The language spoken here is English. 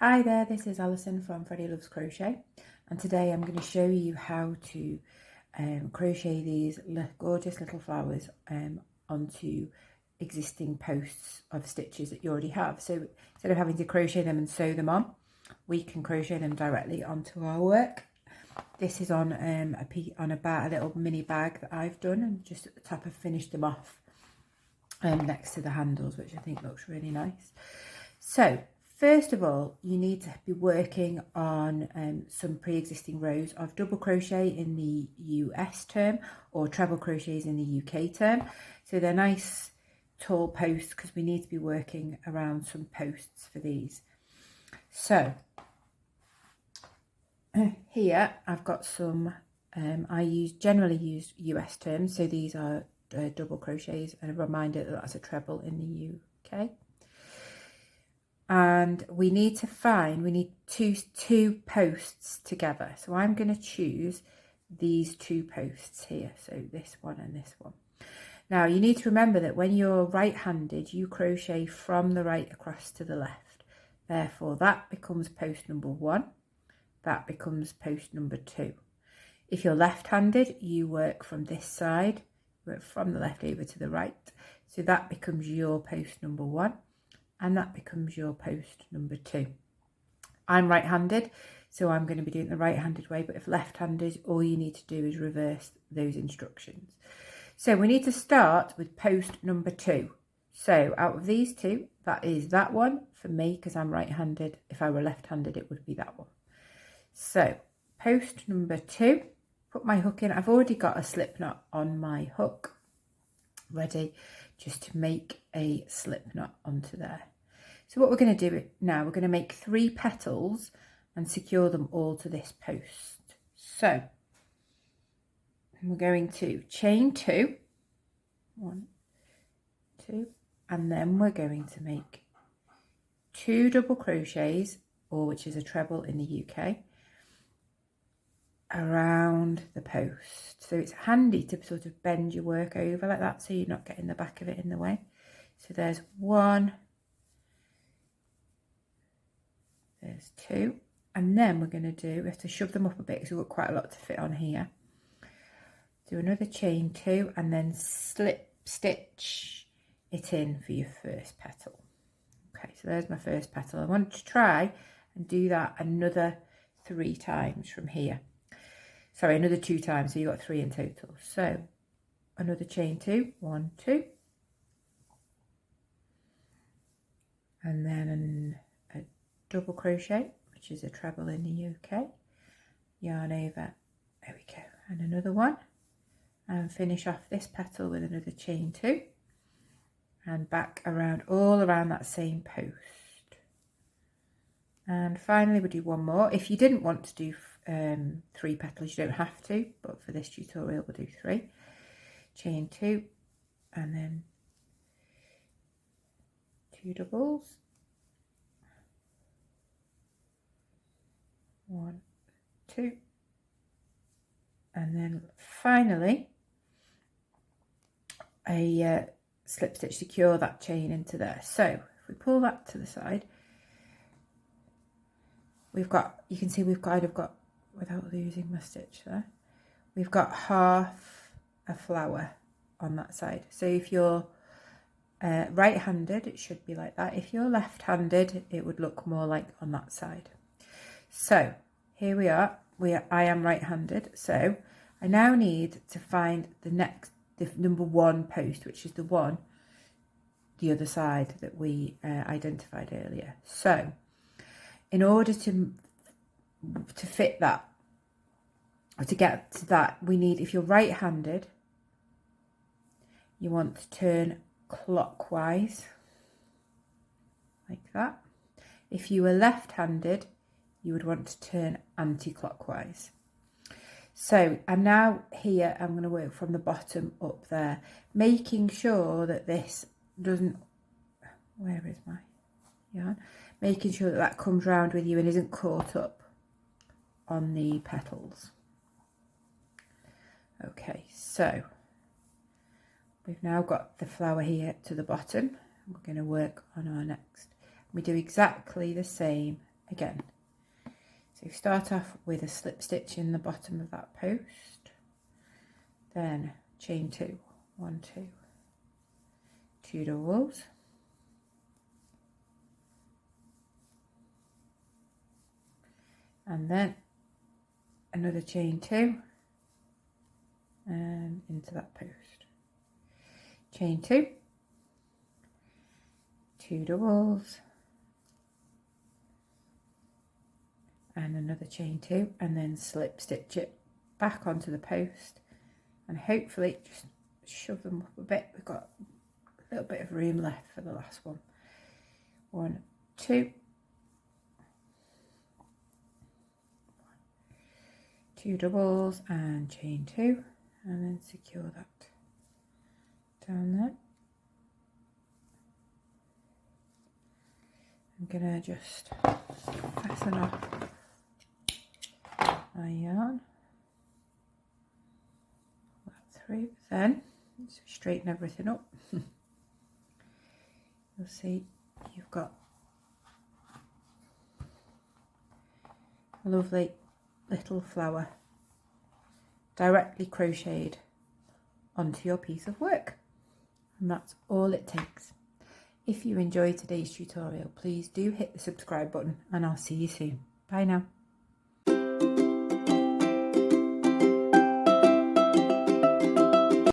Hi there, this is Alison from Freddie Loves Crochet, and today I'm going to show you how to crochet these gorgeous little flowers onto existing posts of stitches that you already have. So instead of having to crochet them and sew them on, we can crochet them directly onto our work. This is on a little mini bag that I've done, and just at the top I've finished them off next to the handles, which I think looks really nice. So first of all, you need to be working on some pre-existing rows of double crochet in the US term or treble crochets in the UK term. So they're nice tall posts because we need to be working around some posts for these. So here I've got some, I generally use US terms, so these are double crochets, and a reminder that that's a treble in the UK. And we need two posts together. So I'm going to choose these two posts here. So this one and this one. Now you need to remember that when you're right-handed, you crochet from the right across to the left. Therefore that becomes post number 1. That becomes post number 2. If you're left-handed, you work from this side, work from the left over to the right. So that becomes your post number 1. And that becomes your post number 2. I'm right-handed, so I'm going to be doing it the right-handed way, but if left-handed, all you need to do is reverse those instructions. So we need to start with post number 2. So out of these two, that is that one for me because I'm right-handed. If I were left-handed, it would be that one. So post number 2, put my hook in. I've already got a slip knot on my hook ready just to make a slip knot onto there. So what we're going to do now, we're going to make 3 petals and secure them all to this post. So we're going to chain 2, 1, 2, and then we're going to make 2 double crochets, or which is a treble in the UK, around the post. So it's handy to sort of bend your work over like that so you're not getting the back of it in the way. So there's 1, there's 2, and then we're going to do, we have to shove them up a bit because we've got quite a lot to fit on here. Do another chain 2 and then slip stitch it in for your first petal. Okay, so there's my first petal. I want to try and do that another 3 times from here. Sorry, another 2 times, so you've got 3 in total. So another chain 2, 1, 2, and then a double crochet, which is a treble in the UK, yarn over, there we go, and another one, and finish off this petal with another chain 2, and back around, all around that same post. And finally we'll do one more. If you didn't want to do 3 petals, you don't have to, but for this tutorial we'll do 3. Chain 2 and then 2 doubles, 1, 2, and then finally a slip stitch, secure that chain into there. So if we pull that to the side, we've got, you can see we've kind of got, without losing my stitch there, we've got half a flower on that side. So if you're right-handed, it should be like that. If you're left-handed, it would look more like on that side. So here we are. I am right-handed, so I now need to find the number 1 post, which is the one, the other side that we identified earlier. So in order to fit that, or to get to that, we need, if you're right-handed, you want to turn clockwise like that. If you were left-handed, you would want to turn anti-clockwise. So I'm now here, I'm going to work from the bottom up there, making sure that this doesn't, where is my yarn? Making sure that that comes round with you and isn't caught up on the petals. Okay, so we've now got the flower here to the bottom. We're going to work on our next. We do exactly the same again. So start off with a slip stitch in the bottom of that post, then chain 2, 1, 2, 2 doubles, and then another chain 2 and into that post, chain 2, 2 doubles, and another chain 2, and then slip stitch it back onto the post, and hopefully just shove them up a bit. We've got a little bit of room left for the last one. 1, 2, 2 doubles and chain 2, and then secure that down there. I'm gonna just fasten off my yarn. Pull that through. Then straighten everything up. You'll see you've got a lovely little flower directly crocheted onto your piece of work, and that's all it takes. If you enjoyed today's tutorial, please do hit the subscribe button, and I'll see you soon. Bye now.